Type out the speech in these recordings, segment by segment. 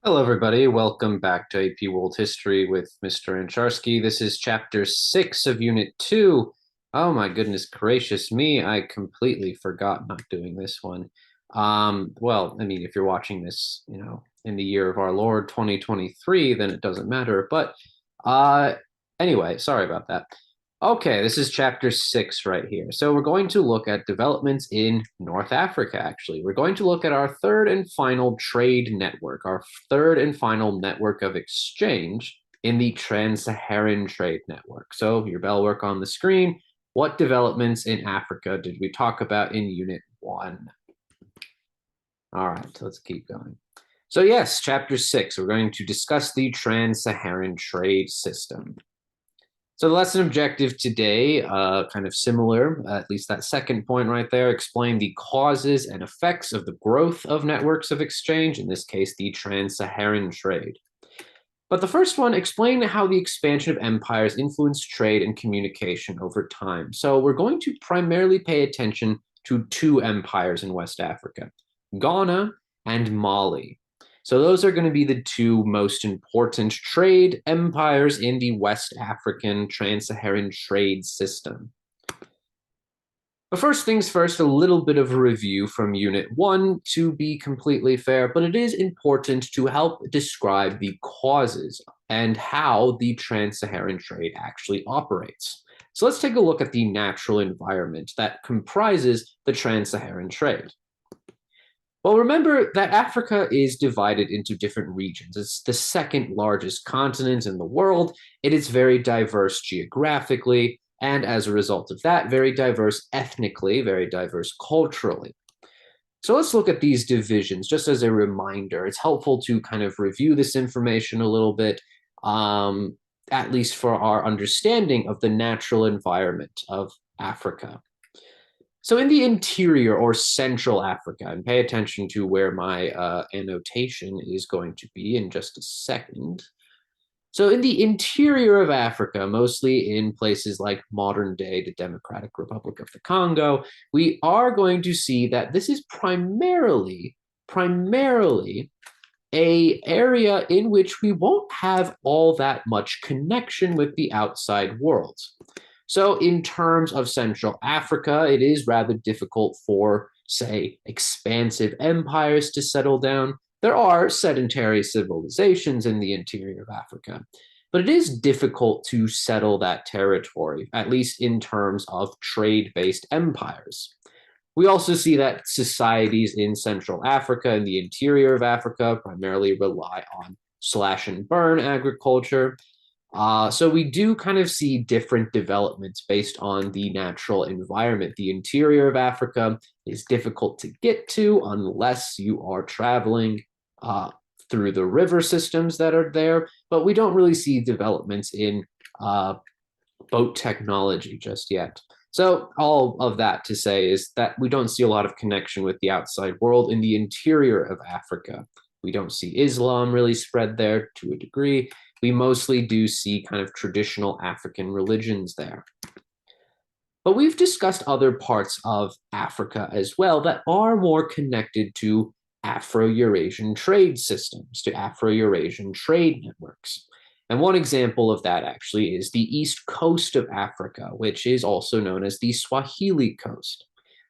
Hello, everybody. Welcome back to AP World History with Mr. Ancharski. This is Chapter 6 of Unit 2. Oh, my goodness gracious me. I completely forgot not doing this one. Well, I mean, if you're watching this, in the year of our Lord 2023, then it doesn't matter. But uh, anyway, sorry about that. Okay, this is chapter 6 right here. So we're going to look at developments in North Africa, actually. We're going to look at our third and final trade network, our third and final network of exchange in the Trans-Saharan Trade Network. So your bell work on the screen. What developments in Africa did we talk about in Unit 1? All right, let's keep going. So yes, chapter 6, we're going to discuss the Trans-Saharan trade system. So the lesson objective today, kind of similar, at least that second point right there, explain the causes and effects of the growth of networks of exchange, in this case, the Trans-Saharan trade. But the first one, explain how the expansion of empires influenced trade and communication over time. So we're going to primarily pay attention to two empires in West Africa, Ghana and Mali. So those are going to be the two most important trade empires in the West African Trans-Saharan trade system. But first things first, a little bit of a review from Unit 1 to be completely fair, but it is important to help describe the causes and how the Trans-Saharan trade actually operates. So let's take a look at the natural environment that comprises the Trans-Saharan trade. Well, remember that Africa is divided into different regions. It's the second largest continent in the world. It is very diverse geographically, and as a result of that, very diverse ethnically, very diverse culturally. So let's look at these divisions just as a reminder. It's helpful to kind of review this information a little bit, at least for our understanding of the natural environment of Africa. So in the interior or central Africa, and pay attention to where my annotation is going to be in just a second. So in the interior of Africa, mostly in places like modern day the Democratic Republic of the Congo, we are going to see that this is primarily a area in which we won't have all that much connection with the outside world. So in terms of Central Africa, it is rather difficult for, say, expansive empires to settle down. There are sedentary civilizations in the interior of Africa, but it is difficult to settle that territory, at least in terms of trade-based empires. We also see that societies in Central Africa and the interior of Africa primarily rely on slash and burn agriculture. So we do kind of see different developments based on the natural environment. The interior of Africa is difficult to get to unless you are traveling through the river systems that are there, but we don't really see developments in boat technology just yet. So all of that to say is that we don't see a lot of connection with the outside world in the interior of Africa. We don't see Islam really spread there to a degree. We mostly do see kind of traditional African religions there. But we've discussed other parts of Africa as well that are more connected to Afro-Eurasian trade systems, to Afro-Eurasian trade networks. And one example of that actually is the east coast of Africa, which is also known as the Swahili coast.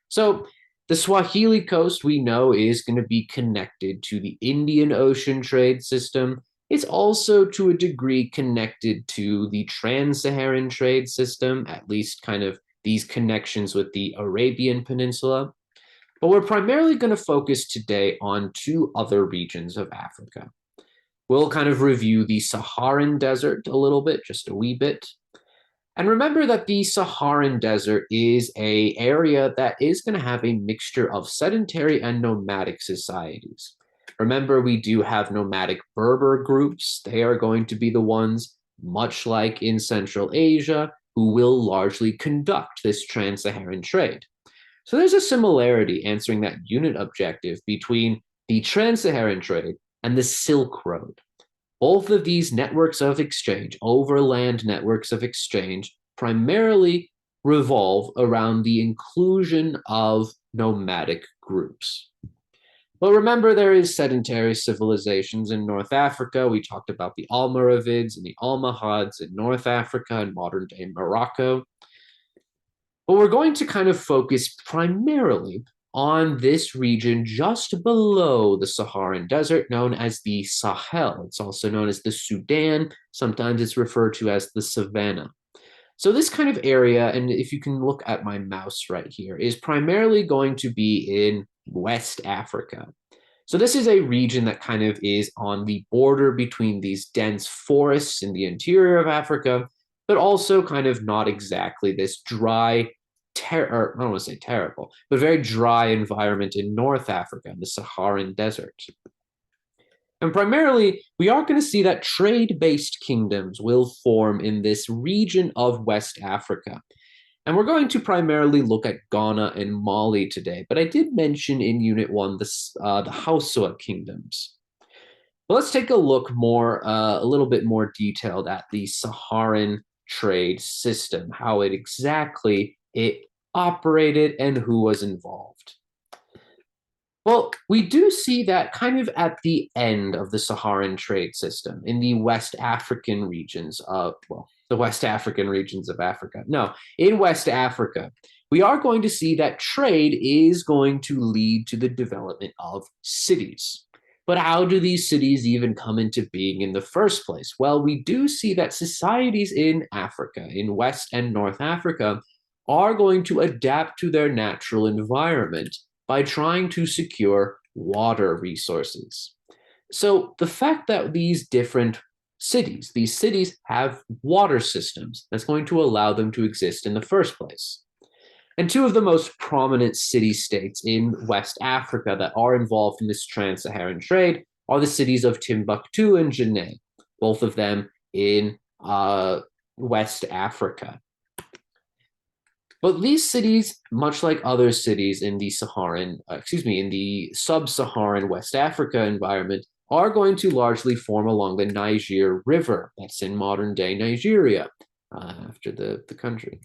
So the Swahili coast we know is going to be connected to the Indian Ocean trade system. It's also to a degree connected to the Trans-Saharan trade system, at least kind of these connections with the Arabian Peninsula. But we're primarily going to focus today on two other regions of Africa. We'll kind of review the Saharan Desert a little bit, just a wee bit. And remember that the Saharan Desert is an area that is going to have a mixture of sedentary and nomadic societies. Remember, we do have nomadic Berber groups. They are going to be the ones, much like in Central Asia, who will largely conduct this trans-Saharan trade. So there's a similarity answering that unit objective between the trans-Saharan trade and the Silk Road. Both of these networks of exchange, overland networks of exchange, primarily revolve around the inclusion of nomadic groups. But remember, there is sedentary civilizations in North Africa. We talked about the Almoravids and the Almohads in North Africa and modern day Morocco. But we're going to kind of focus primarily on this region just below the Saharan Desert, known as the Sahel. It's also known as the Sudan. Sometimes it's referred to as the Savannah. So this kind of area, and if you can look at my mouse right here, is primarily going to be in West Africa. So this is a region that kind of is on the border between these dense forests in the interior of Africa, but also kind of not exactly this dry, or I don't want to say terrible, but very dry environment in North Africa, the Saharan Desert. And primarily, we are going to see that trade-based kingdoms will form in this region of West Africa. And we're going to primarily look at Ghana and Mali today, but I did mention in Unit 1 the Hausa kingdoms. But let's take a look more, a little bit more detailed at the Saharan trade system, how it exactly it operated and who was involved. Well, we do see that kind of at the end of the Saharan trade system in the West African regions of, well, the West African regions of Africa. No, in West Africa, we are going to see that trade is going to lead to the development of cities. But how do these cities even come into being in the first place? Well, we do see that societies in Africa, in West and North Africa, are going to adapt to their natural environment by trying to secure water resources. So the fact that these cities have water systems, that's going to allow them to exist in the first place. And two of the most prominent city-states in West Africa that are involved in this trans-Saharan trade are the cities of Timbuktu and Janneh, both of them in West Africa. But these cities, much like other cities in the in the sub-Saharan West Africa environment, are going to largely form along the Niger River. That's in modern-day Nigeria, after the country.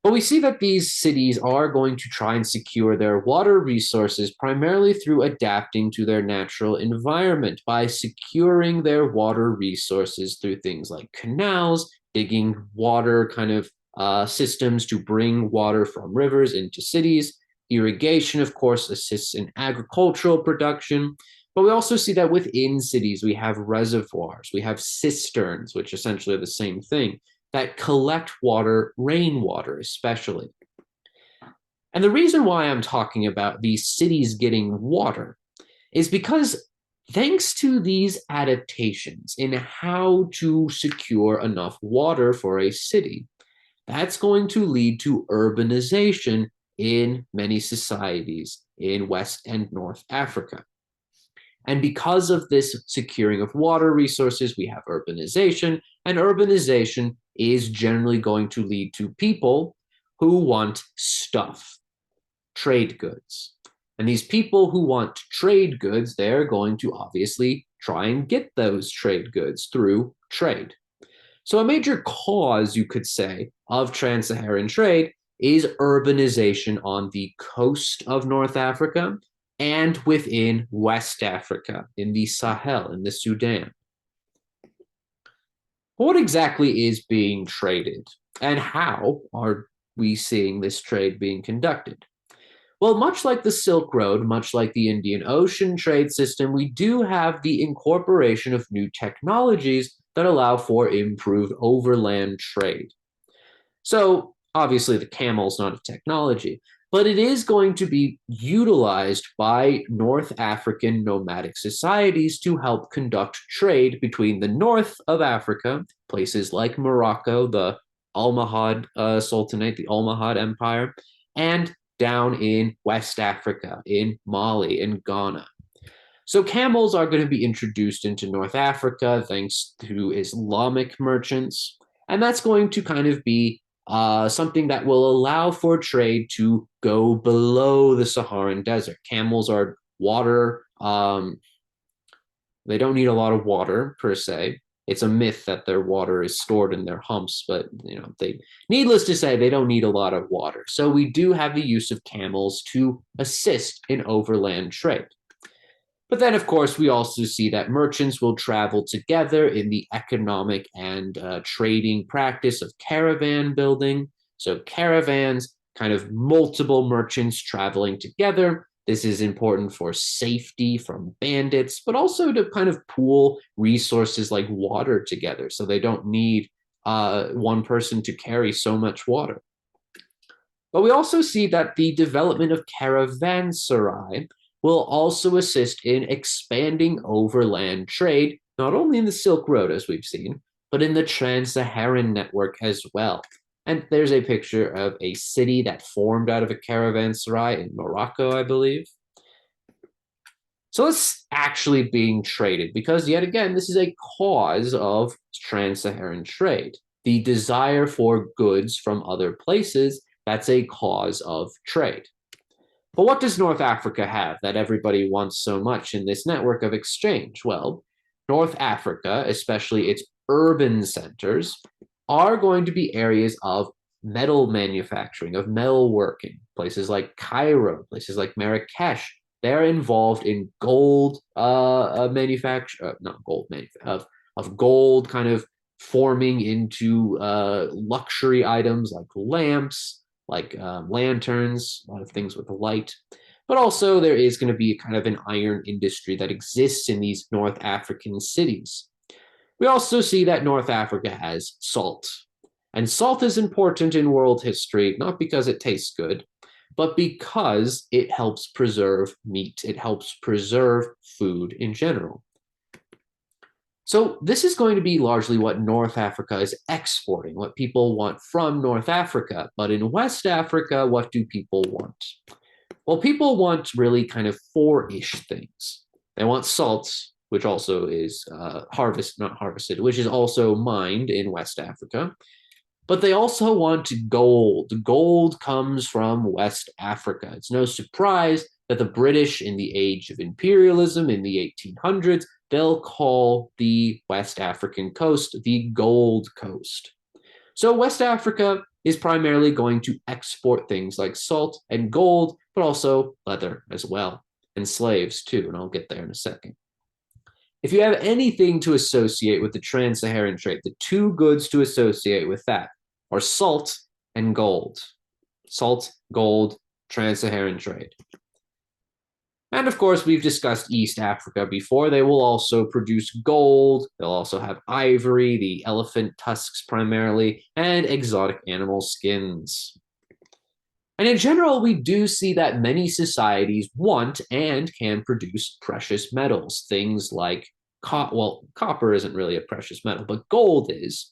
But we see that these cities are going to try and secure their water resources primarily through adapting to their natural environment by securing their water resources through things like canals, digging water kind of systems to bring water from rivers into cities. Irrigation, of course, assists in agricultural production. But we also see that within cities, we have reservoirs, we have cisterns, which essentially are the same thing, that collect water, rainwater especially. And the reason why I'm talking about these cities getting water is because thanks to these adaptations in how to secure enough water for a city, that's going to lead to urbanization in many societies in West and North Africa. And because of this securing of water resources, we have urbanization, and urbanization is generally going to lead to people who want stuff, trade goods. And these people who want trade goods, they're going to obviously try and get those trade goods through trade. So a major cause, you could say, of trans-Saharan trade is urbanization on the coast of North Africa and within West Africa, in the Sahel, in the Sudan. What exactly is being traded, and how are we seeing this trade being conducted? Well, much like the Silk Road, much like the Indian Ocean trade system, we do have the incorporation of new technologies that allow for improved overland trade. So obviously the camel is not a technology, but it is going to be utilized by North African nomadic societies to help conduct trade between the north of Africa, places like Morocco, the Almohad Sultanate, the Almohad Empire, and down in West Africa, in Mali and Ghana. So camels are going to be introduced into North Africa thanks to Islamic merchants, and that's going to kind of be something that will allow for trade to go below the Saharan Desert. Camels are water, they don't need a lot of water per se. It's a myth that their water is stored in their humps, but needless to say, they don't need a lot of water. So we do have the use of camels to assist in overland trade. But then, of course, we also see that merchants will travel together in the economic and trading practice of caravan building. So caravans, kind of multiple merchants traveling together. This is important for safety from bandits, but also to kind of pool resources like water together so they don't need one person to carry so much water. But we also see that the development of caravanserai will also assist in expanding overland trade, not only in the Silk Road, as we've seen, but in the Trans-Saharan network as well. And there's a picture of a city that formed out of a caravanserai in Morocco, I believe. So it's actually being traded because, yet again, this is a cause of trans-Saharan trade. The desire for goods from other places, that's a cause of trade. But what does North Africa have that everybody wants so much in this network of exchange? Well, North Africa, especially its urban centers, are going to be areas of metal manufacturing, of metal working. Places like Cairo, places like Marrakesh, they're involved in gold manufacture, not gold, of gold kind of forming into luxury items like lamps, like lanterns, a lot of things with light. But also there is going to be kind of an iron industry that exists in these North African cities. We also see that North Africa has salt. And salt is important in world history, not because it tastes good, but because it helps preserve meat. It helps preserve food in general. So this is going to be largely what North Africa is exporting, what people want from North Africa. But in West Africa, what do people want? Well, people want really kind of four-ish things. They want salt, which also is not harvested, which is also mined in West Africa. But they also want gold. Gold comes from West Africa. It's no surprise that the British, in the age of imperialism in the 1800s, they'll call the West African coast the Gold Coast. So West Africa is primarily going to export things like salt and gold, but also leather as well, and slaves too, and I'll get there in a second. If you have anything to associate with the Trans-Saharan trade, the two goods to associate with that are salt and gold. Salt, gold, Trans-Saharan trade. And of course, we've discussed East Africa before. They will also produce gold. They'll also have ivory, the elephant tusks primarily, and exotic animal skins. And in general, we do see that many societies want and can produce precious metals. Things like, copper isn't really a precious metal, but gold is.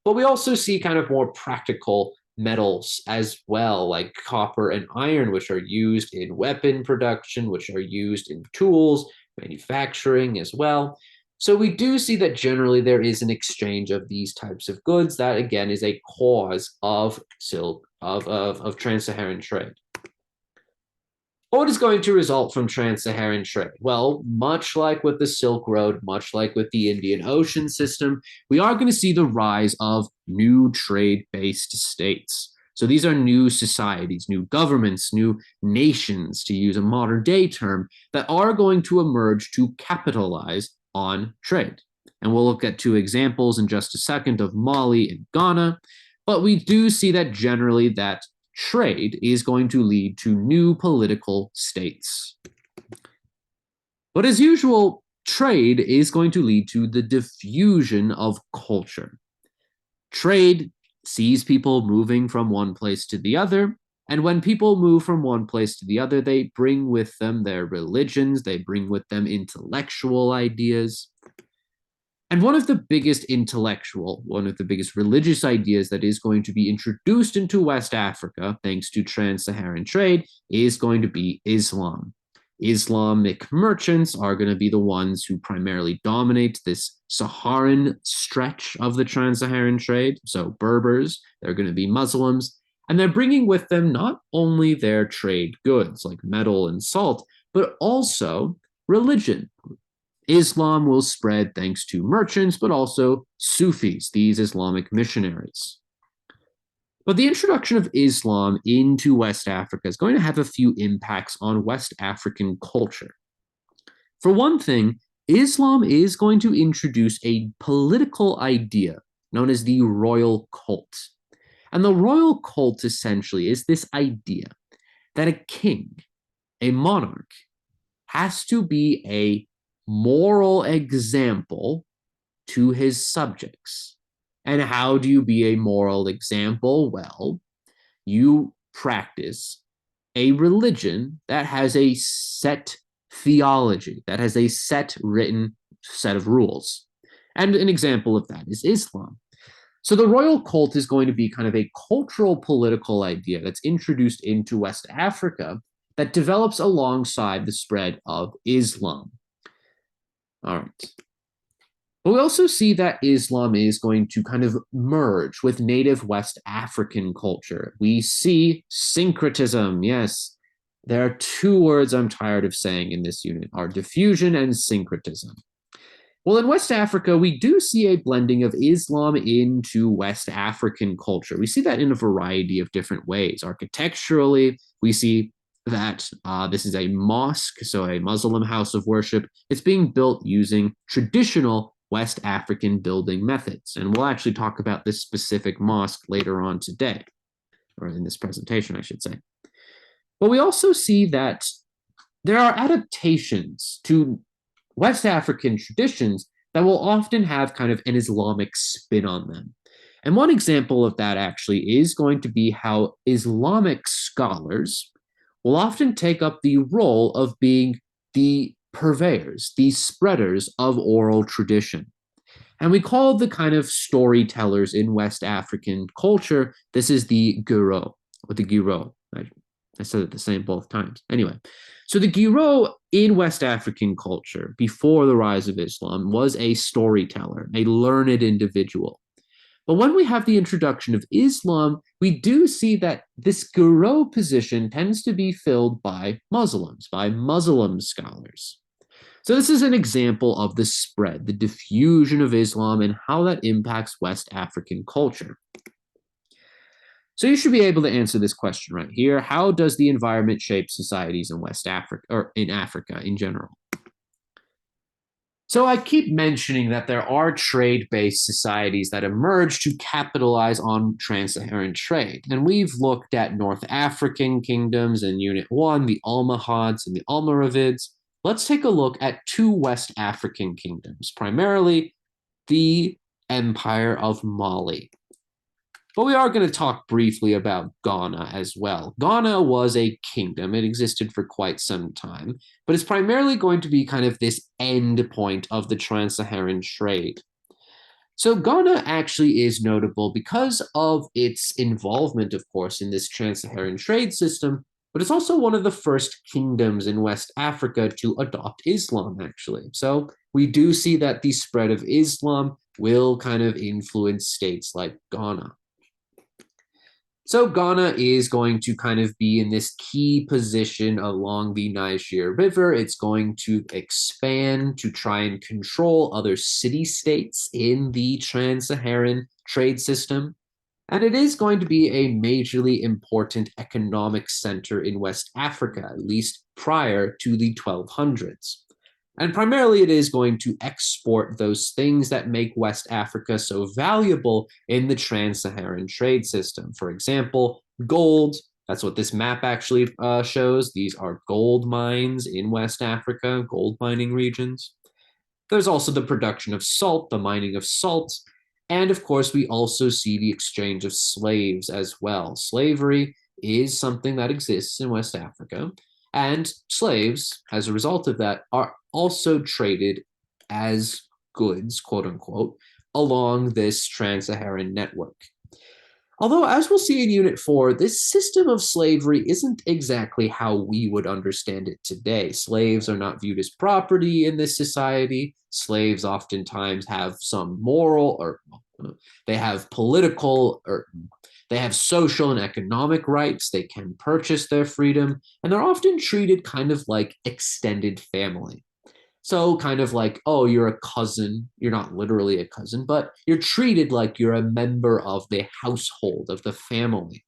But we also see kind of more practical metals as well, like copper and iron, which are used in weapon production, which are used in tools, manufacturing as well. So we do see that generally there is an exchange of these types of goods. That again is a cause of trans-Saharan trade. What is going to result from trans-Saharan trade? Well, much like with the Silk Road, much like with the Indian Ocean system, we are going to see the rise of new trade-based states. So these are new societies, new governments, new nations, to use a modern day term, that are going to emerge to capitalize on trade. And we'll look at two examples in just a second of Mali and Ghana. But we do see that generally that trade is going to lead to new political states. But as usual, trade is going to lead to the diffusion of culture. Trade sees people moving from one place to the other, and when people move from one place to the other, they bring with them their religions, they bring with them intellectual ideas. And one of the biggest religious ideas that is going to be introduced into West Africa, thanks to trans-Saharan trade, is going to be Islam. Islamic merchants are going to be the ones who primarily dominate this Saharan stretch of the trans-Saharan trade. So Berbers, they're going to be Muslims, and they're bringing with them not only their trade goods like metal and salt, but also religion. Islam will spread thanks to merchants, but also Sufis, these Islamic missionaries. But the introduction of Islam into West Africa is going to have a few impacts on West African culture. For one thing, Islam is going to introduce a political idea known as the royal cult. And the royal cult essentially is this idea that a king, a monarch, has to be a moral example to his subjects. And how do you be a moral example? Well, you practice a religion that has a set theology, that has a set written set of rules. And an example of that is Islam. So the royal cult is going to be kind of a cultural political idea that's introduced into West Africa that develops alongside the spread of Islam. All right. But we also see that Islam is going to kind of merge with native West African culture. We see syncretism. Yes, there are two words I'm tired of saying in this unit, are diffusion and syncretism. Well, in West Africa, we do see a blending of Islam into West African culture. We see that in a variety of different ways. Architecturally, we see that this is a mosque, so a Muslim house of worship. It's being built using traditional West African building methods. And we'll actually talk about this specific mosque later on today, or in this presentation, I should say. But we also see that there are adaptations to West African traditions that will often have kind of an Islamic spin on them. And one example of that actually is going to be how Islamic scholars will often take up the role of being the purveyors, the spreaders of oral tradition. And we call the kind of storytellers in West African culture, this is the guru, or the giro. I said it the same both times. Anyway, so the giro in West African culture before the rise of Islam was a storyteller, a learned individual. But when we have the introduction of Islam, we do see that this guru position tends to be filled by Muslims, by Muslim scholars. So this is an example of the spread, the diffusion of Islam and how that impacts West African culture. So you should be able to answer this question right here. How does the environment shape societies in West Africa, or in Africa in general? So I keep mentioning that there are trade-based societies that emerge to capitalize on trans-Saharan trade. And we've looked at North African kingdoms in Unit 1, the Almohads and the Almoravids. Let's take a look at two West African kingdoms, primarily the Empire of Mali. But we are going to talk briefly about Ghana as well. Ghana was a kingdom. It existed for quite some time, but it's primarily going to be kind of this end point of the trans-Saharan trade. So Ghana actually is notable because of its involvement, of course, in this trans-Saharan trade system, but it's also one of the first kingdoms in West Africa to adopt Islam, actually. So we do see that the spread of Islam will kind of influence states like Ghana. So Ghana is going to kind of be in this key position along the Niger River. It's going to expand to try and control other city-states in the trans-Saharan trade system. And it is going to be a majorly important economic center in West Africa, at least prior to the 1200s. And primarily it is going to export those things that make West Africa so valuable in the trans-Saharan trade system. For example, gold. That's what this map actually shows. These are gold mines in West Africa, gold mining regions. There's also the production of salt, the mining of salt. And of course, we also see the exchange of slaves as well. Slavery is something that exists in West Africa. And slaves, as a result of that, are also traded as goods, quote unquote, along this trans-Saharan network. Although, as we'll see in Unit 4, this system of slavery isn't exactly how we would understand it today. Slaves are not viewed as property in this society. Slaves oftentimes have some moral, or they have political, or they have social and economic rights. They can purchase their freedom, and they're often treated kind of like extended family. So kind of like, oh, you're a cousin. You're not literally a cousin, but you're treated like you're a member of the household, of the family.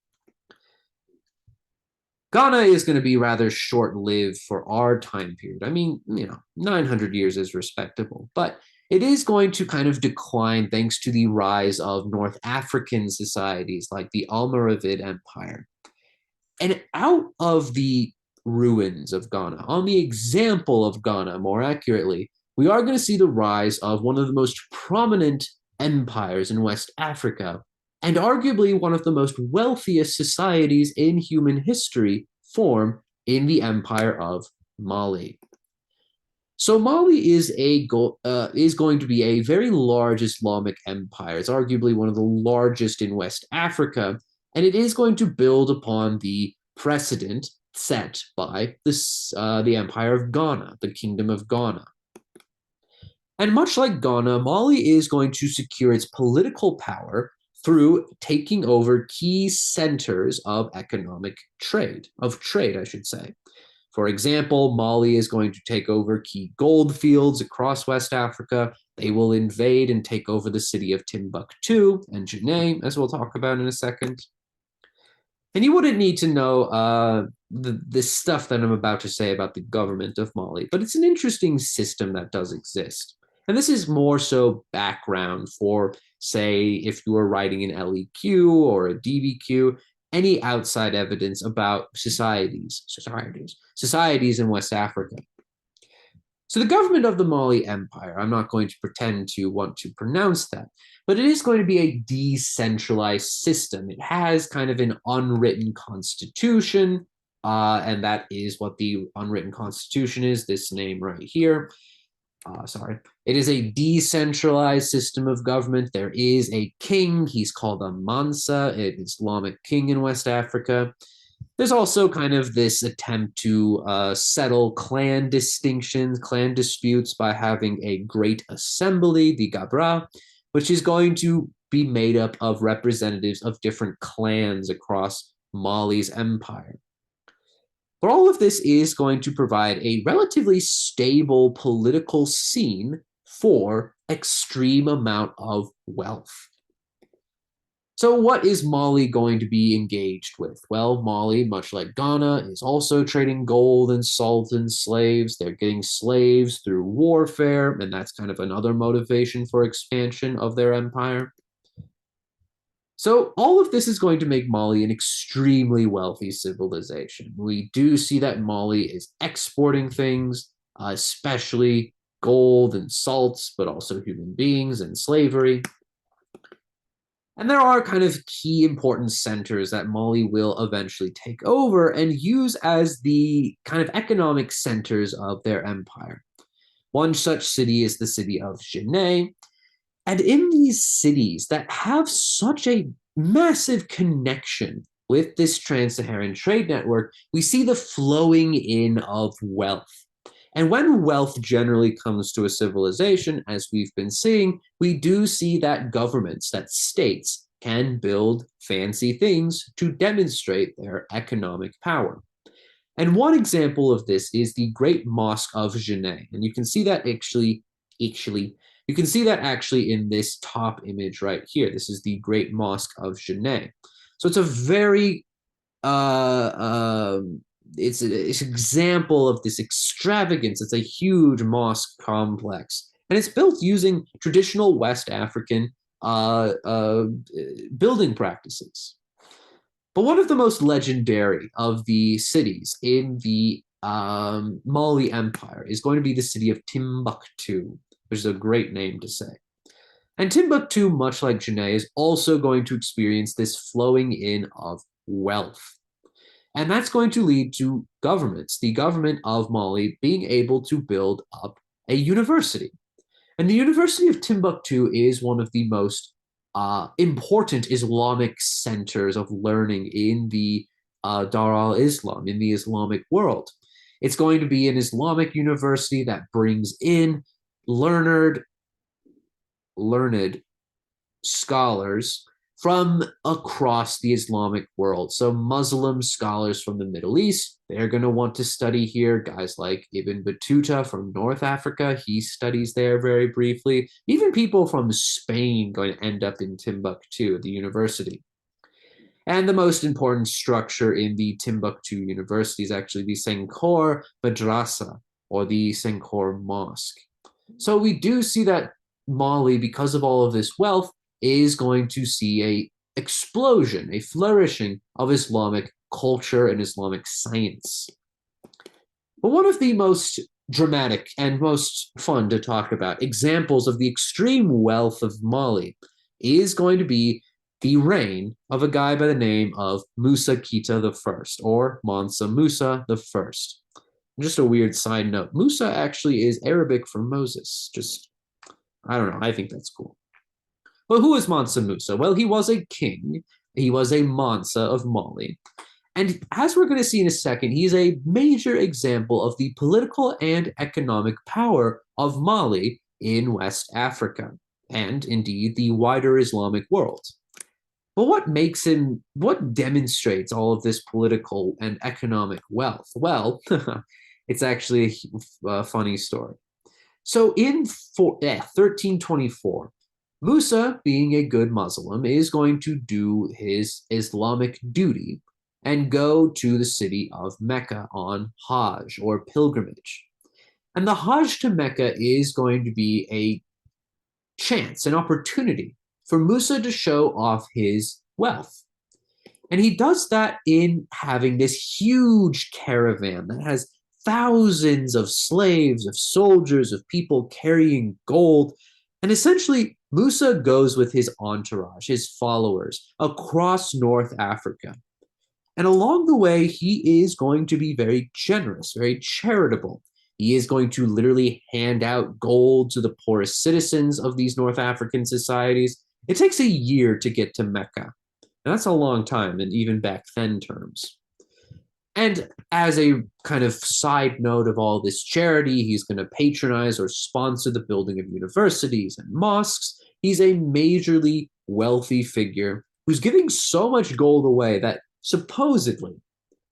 Ghana is going to be rather short-lived for our time period. I mean, 900 years is respectable, but it is going to kind of decline thanks to the rise of North African societies like the Almoravid Empire. And out of the ruins of Ghana, on the example of Ghana, more accurately, we are going to see the rise of one of the most prominent empires in West Africa, and arguably one of the most wealthiest societies in human history form in the empire of Mali. So Mali is going to be a very large Islamic empire. It's arguably one of the largest in West Africa, and it is going to build upon the precedent set by the Empire of Ghana, the Kingdom of Ghana. And much like Ghana, Mali is going to secure its political power through taking over key centers of economic trade, I should say. For example, Mali is going to take over key gold fields across West Africa. They will invade and take over the city of Timbuktu and Janneh, as we'll talk about in a second. And you wouldn't need to know this stuff that I'm about to say about the government of Mali, but it's an interesting system that does exist. And this is more so background for, say, if you were writing an LEQ or a DBQ, any outside evidence about societies in West Africa. So the government of the Mali Empire, I'm not going to pretend to want to pronounce that, but it is going to be a decentralized system. It has kind of an unwritten constitution, and that is what the unwritten constitution is, this name right here. It is a decentralized system of government. There is a king. He's called a Mansa, an Islamic king in West Africa. There's also kind of this attempt to settle clan distinctions, clan disputes by having a great assembly, the Gabra, which is going to be made up of representatives of different clans across Mali's empire. But all of this is going to provide a relatively stable political scene for extreme amount of wealth. So what is Mali going to be engaged with? Well, Mali, much like Ghana, is also trading gold and salt and slaves. They're getting slaves through warfare, and that's kind of another motivation for expansion of their empire. So all of this is going to make Mali an extremely wealthy civilization. We do see that Mali is exporting things, especially gold and salts, but also human beings and slavery. And there are kind of key important centers that Mali will eventually take over and use as the kind of economic centers of their empire. One such city is the city of Janneh. And in these cities that have such a massive connection with this Trans-Saharan Trade Network, we see the flowing in of wealth. And when wealth generally comes to a civilization, as we've been seeing, we do see that governments, that states, can build fancy things to demonstrate their economic power. And one example of this is the Great Mosque of Janneh. And you can see that actually in this top image right here. This is the Great Mosque of Janneh. So it's a very it's an example of this extravagance. It's a huge mosque complex, and it's built using traditional West African building practices. But one of the most legendary of the cities in the Mali Empire is going to be the city of Timbuktu, which is a great name to say. And Timbuktu, much like Janneh, is also going to experience this flowing in of wealth. And that's going to lead to governments, the government of Mali, being able to build up a university. And the University of Timbuktu is one of the most important Islamic centers of learning in the Dar al-Islam, in the Islamic world. It's going to be an Islamic university that brings in learned scholars from across the Islamic world. So Muslim scholars from the Middle East, they're going to want to study here. Guys like Ibn Battuta from North Africa, he studies there very briefly. Even people from Spain going to end up in Timbuktu, the university. And the most important structure in the Timbuktu University is actually the Senghor Madrasa, or the Senghor Mosque. So we do see that Mali, because of all of this wealth, is going to see a explosion, a flourishing of Islamic culture and Islamic science. But one of the most dramatic and most fun to talk about examples of the extreme wealth of Mali is going to be the reign of a guy by the name of Musa Kita I, or Mansa Musa I. Just a weird side note, Musa actually is Arabic for Moses. Just, I don't know, I think that's cool. But who is Mansa Musa? Well, he was a king. He was a Mansa of Mali. And as we're going to see in a second, he's a major example of the political and economic power of Mali in West Africa, and indeed the wider Islamic world. But what demonstrates all of this political and economic wealth? Well, it's actually a funny story. So in 1324, Musa, being a good Muslim, is going to do his Islamic duty and go to the city of Mecca on Hajj, or pilgrimage. And the Hajj to Mecca is going to be a chance, an opportunity for Musa to show off his wealth. And he does that in having this huge caravan that has thousands of slaves, of soldiers, of people carrying gold. And essentially, Musa goes with his entourage, his followers, across North Africa. And along the way, he is going to be very generous, very charitable. He is going to literally hand out gold to the poorest citizens of these North African societies. It takes a year to get to Mecca. And that's a long time, and even back then terms. And as a kind of side note of all this charity, he's going to patronize or sponsor the building of universities and mosques. He's a majorly wealthy figure who's giving so much gold away that supposedly,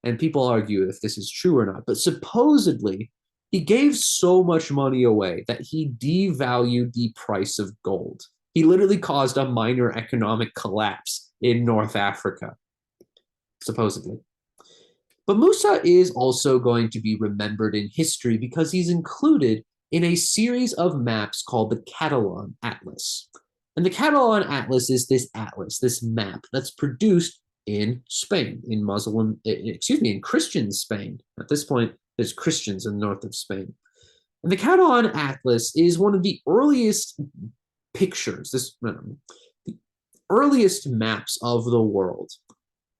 and people argue if this is true or not, but supposedly he gave so much money away that he devalued the price of gold. He literally caused a minor economic collapse in North Africa, supposedly. But Musa is also going to be remembered in history because he's included in a series of maps called the Catalan Atlas. And the Catalan Atlas is this atlas, this map that's produced in Spain, in Christian Spain. At this point, there's Christians in the north of Spain. And the Catalan Atlas is one of the earliest pictures, the earliest maps of the world.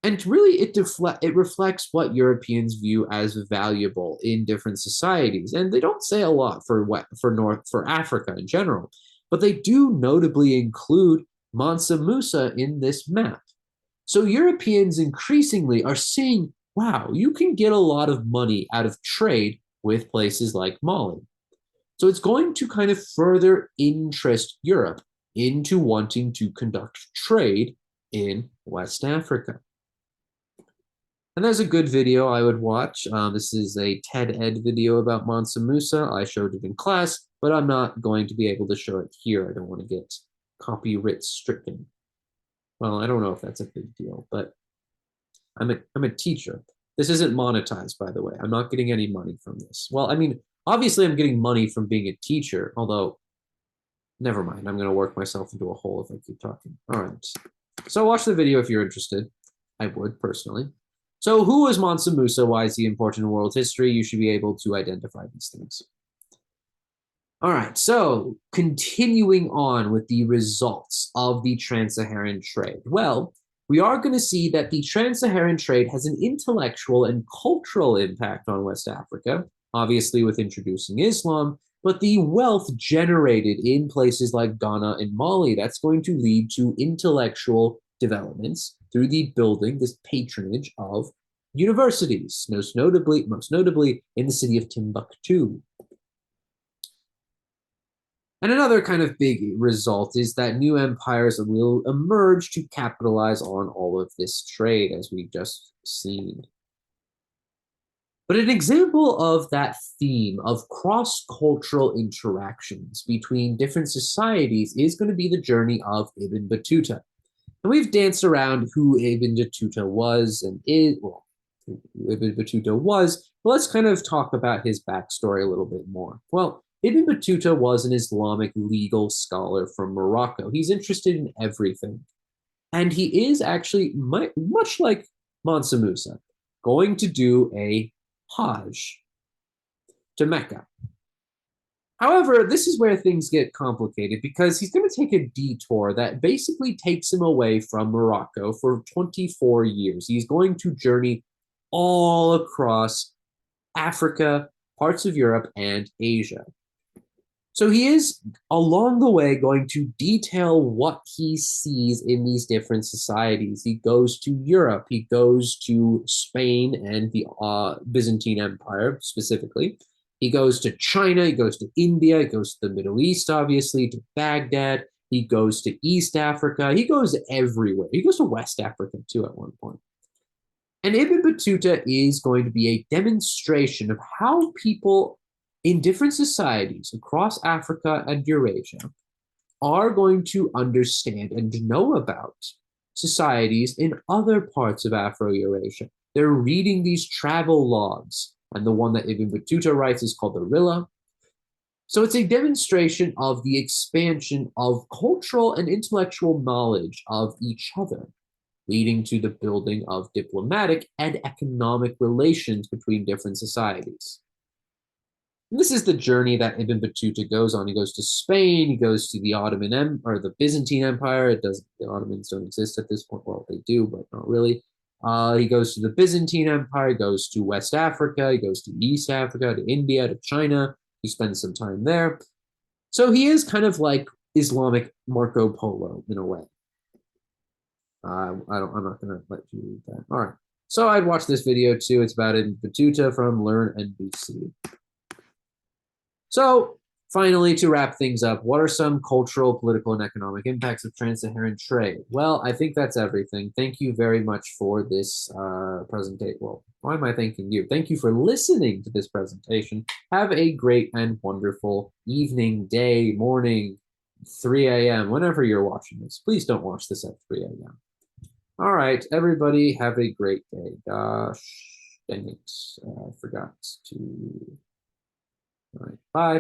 And really, it reflects what Europeans view as valuable in different societies. And they don't say a lot for Africa in general, but they do notably include Mansa Musa in this map. So Europeans increasingly are seeing, wow, you can get a lot of money out of trade with places like Mali. So it's going to kind of further interest Europe into wanting to conduct trade in West Africa. And there's a good video I would watch. This is a TED Ed video about Mansa Musa. I showed it in class, but I'm not going to be able to show it here. I don't want to get copyright stricken. Well, I don't know if that's a big deal, but I'm a teacher. This isn't monetized, by the way. I'm not getting any money from this. Well, I mean, obviously I'm getting money from being a teacher, although, never mind. I'm going to work myself into a hole if I keep talking. All right. So watch the video if you're interested. I would, personally. So who was Mansa Musa? Why is he important in world history? You should be able to identify these things. All right, so continuing on with the results of the Trans-Saharan trade. Well, we are going to see that the Trans-Saharan trade has an intellectual and cultural impact on West Africa, obviously with introducing Islam, but the wealth generated in places like Ghana and Mali, that's going to lead to intellectual developments through the building, this patronage of universities, most notably in the city of Timbuktu. And another kind of big result is that new empires will emerge to capitalize on all of this trade, as we've just seen. But an example of that theme of cross-cultural interactions between different societies is going to be the journey of Ibn Battuta. And we've danced around who Ibn Battuta was and is, well, who Ibn Battuta was, but let's kind of talk about his backstory a little bit more. Well, Ibn Battuta was an Islamic legal scholar from Morocco. He's interested in everything. And he is actually, much like Mansa Musa, going to do a Hajj to Mecca. However, this is where things get complicated because he's going to take a detour that basically takes him away from Morocco for 24 years. He's going to journey all across Africa, parts of Europe, and Asia. So he is along the way going to detail what he sees in these different societies. He goes to Europe, he goes to Spain and the Byzantine Empire specifically. He goes to China, he goes to India, he goes to the Middle East, obviously, to Baghdad. He goes to East Africa. He goes everywhere. He goes to West Africa too at one point. And Ibn Battuta is going to be a demonstration of how people in different societies across Africa and Eurasia are going to understand and know about societies in other parts of Afro-Eurasia. They're reading these travel logs, and the one that Ibn Battuta writes is called the Rilla. So it's a demonstration of the expansion of cultural and intellectual knowledge of each other, leading to the building of diplomatic and economic relations between different societies. And this is the journey that Ibn Battuta goes on. He goes to Spain, he goes to the Ottoman or the Byzantine Empire. It does the Ottomans don't exist at this point. Well, they do, but not really. He goes to the Byzantine Empire, he goes to West Africa, he goes to East Africa, to India, to China. He spends some time there. So he is kind of like Islamic Marco Polo in a way. I'm not going to let you read that. All right. So I'd watch this video too. It's about Ibn Battuta from Learn NBC. So finally, to wrap things up, what are some cultural, political, and economic impacts of trans-Saharan trade? Well, I think that's everything. Thank you very much for this presentation. Well, why am I thanking you? Thank you for listening to this presentation. Have a great and wonderful evening, day, morning, 3 a.m., whenever you're watching this. Please don't watch this at 3 a.m. All right, everybody, have a great day. Gosh, dang it. I forgot to. All right, bye.